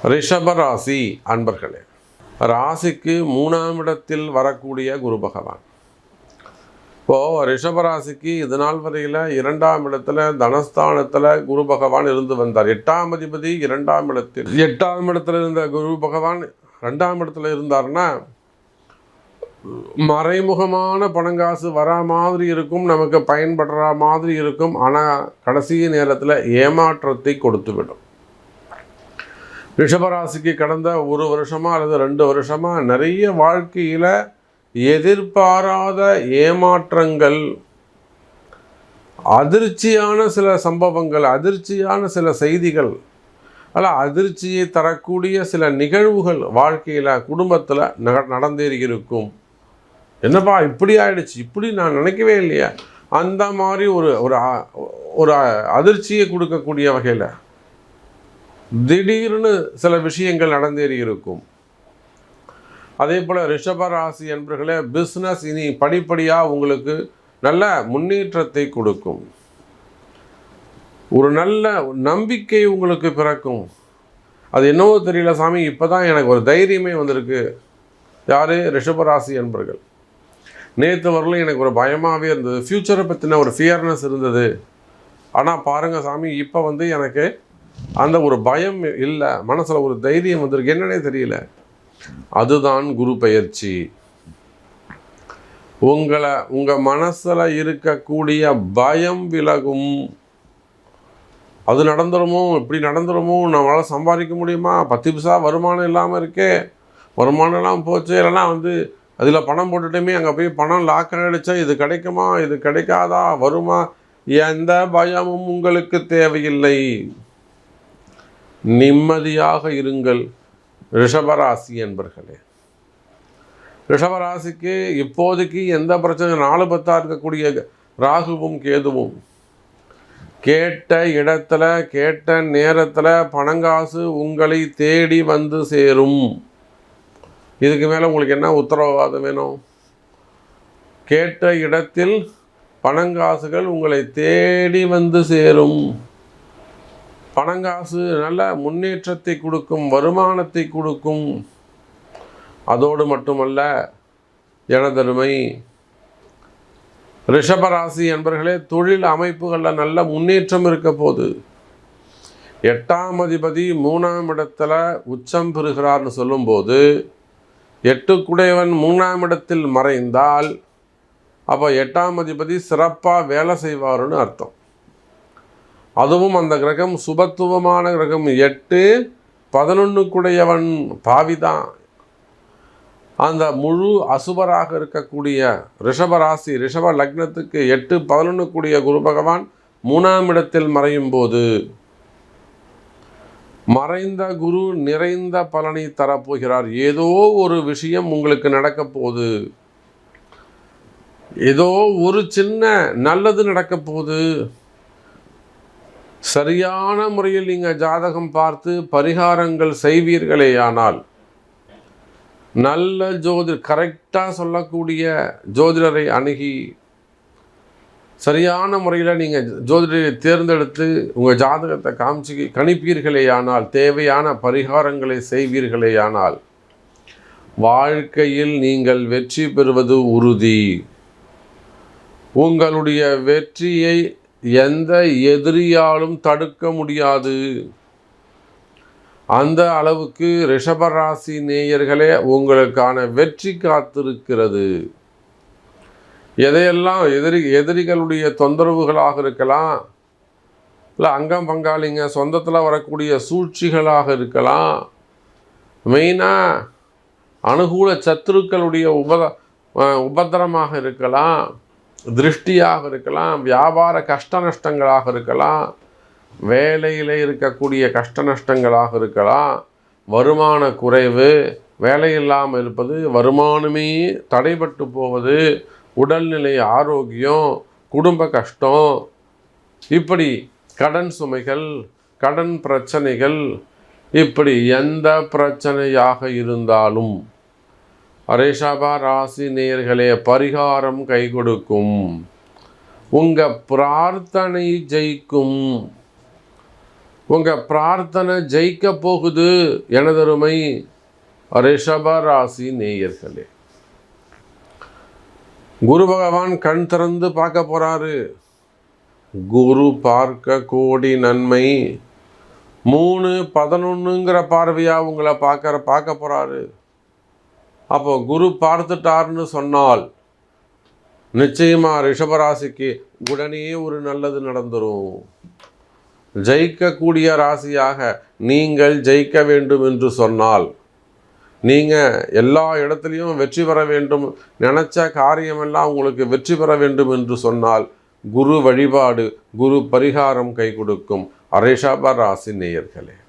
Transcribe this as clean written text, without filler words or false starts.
ரிஷபராசி அன்பர்களே, ராசிக்கு 3ஆம் இடத்தில் வரக்கூடிய குரு பகவான். இப்போது ரிஷபராசிக்கு இது நாள் வரையில் 2ஆம் இடத்துல தனஸ்தானத்தில் குரு பகவான் இருந்து வந்தார். 8ஆம் அதிபதி 2ஆம் இடத்தில், 8ஆம் இடத்துல இருந்த குரு பகவான் 2ஆம் இடத்துல இருந்தார்னா மறைமுகமான பணங்காசு வரா மாதிரி இருக்கும், நமக்கு பயன்படுற மாதிரி இருக்கும். ஆனால் கடைசி நேரத்தில் ஏமாற்றத்தை கொடுத்துவிடும். ரிஷபராசிக்கு கடந்த 1 வருஷமா அல்லது 2 வருஷமா நிறைய வாழ்க்கையில் எதிர்பாராத ஏமாற்றங்கள், அதிர்ச்சியான சில சம்பவங்கள், அதிர்ச்சியான சில செய்திகள், அல்ல அதிர்ச்சியை தரக்கூடிய சில நிகழ்வுகள் வாழ்க்கையில் குடும்பத்தில் நடந்தேறியிருக்கும். என்னப்பா இப்படி ஆயிடுச்சு, இப்படி நான் நினைக்கவே இல்லையா, அந்த மாதிரி ஒரு அதிர்ச்சியை கொடுக்கக்கூடிய வகையில் திடீர்னு சில விஷயங்கள் நடந்தேறி இருக்கும். அதே போல் ரிஷபராசி என்பர்களே, பிஸ்னஸ் இனி படிப்படியாக உங்களுக்கு நல்ல முன்னேற்றத்தை கொடுக்கும். ஒரு நல்ல நம்பிக்கை உங்களுக்கு பிறக்கும். அது என்னவோ தெரியல சாமி, இப்போ தான் எனக்கு ஒரு தைரியமே வந்திருக்கு. யார்? ரிஷபராசி என்பர்கள். நேற்று வரலும் எனக்கு ஒரு பயமாகவே இருந்தது, ஃப்யூச்சரை பற்றின ஒரு ஃபியர்னஸ் இருந்தது. ஆனால் பாருங்கள் சாமி, இப்போ எனக்கு அந்த ஒரு பயம் இல்லை, மனசில் ஒரு தைரியம் வந்திருக்கு. என்னன்னே தெரியல. அதுதான் குரு பெயர்ச்சி. உங்கள் மனசில் இருக்கக்கூடிய பயம் விலகும். அது நடந்துருமோ, இப்படி நடந்துருமோ, நம்மளால் சம்பாதிக்க முடியுமா, 10 பைசா வருமானம் இல்லாமல் இருக்கே, வருமானம் எல்லாம் போச்சு, இல்லைனா அதில் பணம் போட்டுட்டுமே அங்கே போய் பணம் லாக் ஆகிடுச்சா, இது கிடைக்குமா, இது கிடைக்காதா, வருமா, எந்த பயமும் உங்களுக்கு தேவையில்லை. நிம்மதியாக இருங்கள் ரிஷபராசி என்பர்களே. ரிஷபராசிக்கு இப்போதைக்கு எந்த பிரச்சனை, 4-10 இருக்கக்கூடிய ராகுவும் கேதுவும் கேட்ட இடத்துல கேட்ட நேரத்தில் பணங்காசு உங்களை தேடி வந்து சேரும். இதுக்கு மேலே உங்களுக்கு என்ன உத்தரவாதம் வேணும்? கேட்ட இடத்தில் பணங்காசுகள் உங்களை தேடி வந்து சேரும். பணங்காசு நல்ல முன்னேற்றத்தை கொடுக்கும், வருமானத்தை கொடுக்கும். அதோடு மட்டுமல்ல எனதருமை ரிஷபராசி என்பர்களே, தொழில் அமைப்புகளில் நல்ல முன்னேற்றம் இருக்க போது. 8ஆம் அதிபதி 3ஆம் இடத்துல உச்சம் பெறுகிறார்னு சொல்லும்போது, 8 3ஆம் இடத்தில் மறைந்தால் அப்போ 8ஆம் அதிபதி சிறப்பாக வேலை செய்வார்னு அர்த்தம். அதுவும் அந்த கிரகம் சுபத்துவமான கிரகம். 8 11 பாவிதான். அந்த முழு அசுபராக இருக்கக்கூடிய ரிஷபராசி, ரிஷப லக்னத்துக்கு 8 11 குரு பகவான் 3ஆம் இடத்தில் மறையும் போது, மறைந்த குரு நிறைந்த பலனை தரப்போகிறார். ஏதோ ஒரு விஷயம் உங்களுக்கு நடக்க போகுது, ஏதோ ஒரு சின்ன நல்லது நடக்க போகுது. சரியான முறையில் நீங்கள் ஜாதகம் பார்த்து பரிகாரங்கள் செய்வீர்களேயானால், நல்ல கரெக்டாக சொல்லக்கூடிய ஜோதிடரை அணுகி சரியான முறையில் நீங்கள் ஜோதிடரை தேர்ந்தெடுத்து உங்கள் ஜாதகத்தை கணிப்பீர்களேயானால், தேவையான பரிகாரங்களை செய்வீர்களேயானால், வாழ்க்கையில் நீங்கள் வெற்றி பெறுவது உறுதி. உங்களுடைய வெற்றியை எந்த எதிரியாலும் தடுக்க முடியாது. அந்த அளவுக்கு ரிஷபராசி நேயர்களே உங்களுக்கான வெற்றி காத்திருக்கிறது. எதையெல்லாம் எதிரிகளுடைய தொந்தரவுகளாக இருக்கலாம், இல்லை அங்கம் பங்காளிங்க சொந்தத்தில் வரக்கூடிய சூழ்ச்சிகளாக இருக்கலாம், மெயினாக அனுகூல சத்துருக்களுடைய உபத்திரமாக இருக்கலாம், திருஷ்டியாக இருக்கலாம், வியாபார கஷ்ட நஷ்டங்களாக இருக்கலாம், வேலையில் இருக்கக்கூடிய கஷ்ட நஷ்டங்களாக இருக்கலாம், வருமான குறைவு, வேலை இல்லாமல் இருப்பது, வருமானமே தடைபட்டு போவது, உடல்நிலை ஆரோக்கியம், குடும்ப கஷ்டம், இப்படி கடன் சுமைகள், கடன் பிரச்சனைகள், இப்படி எந்த பிரச்சனையாக இருந்தாலும் ரிஷப ராசி நேயர்களே பரிகாரம் கை கொடுக்கும். உங்கள் பிரார்த்தனை ஜெயிக்கும். உங்கள் பிரார்த்தனை ஜெயிக்க போகுது எனதருமை ரிஷப ராசி நேயர்களே. குரு பகவான் கண் திறந்து பார்க்க போகிறாரு. குரு பார்க்க கோடி நன்மை. 3-11ங்கிற பார்வையாக உங்களை பார்க்க போகிறாரு. அப்போ குரு பார்த்துட்டார்னு சொன்னால் நிச்சயமாக ரிஷபராசிக்கு உடனே ஒரு நல்லது நடந்துடும். ஜெயிக்கக்கூடிய ராசியாக நீங்கள் ஜெயிக்க வேண்டும் என்று சொன்னால், நீங்கள் எல்லா இடத்துலையும் வெற்றி பெற வேண்டும், நினச்ச காரியமெல்லாம் உங்களுக்கு வெற்றி பெற வேண்டும் என்று சொன்னால் குரு வழிபாடு, குரு பரிகாரம் கை கொடுக்கும். ரிஷப ராசி நேயர்களே.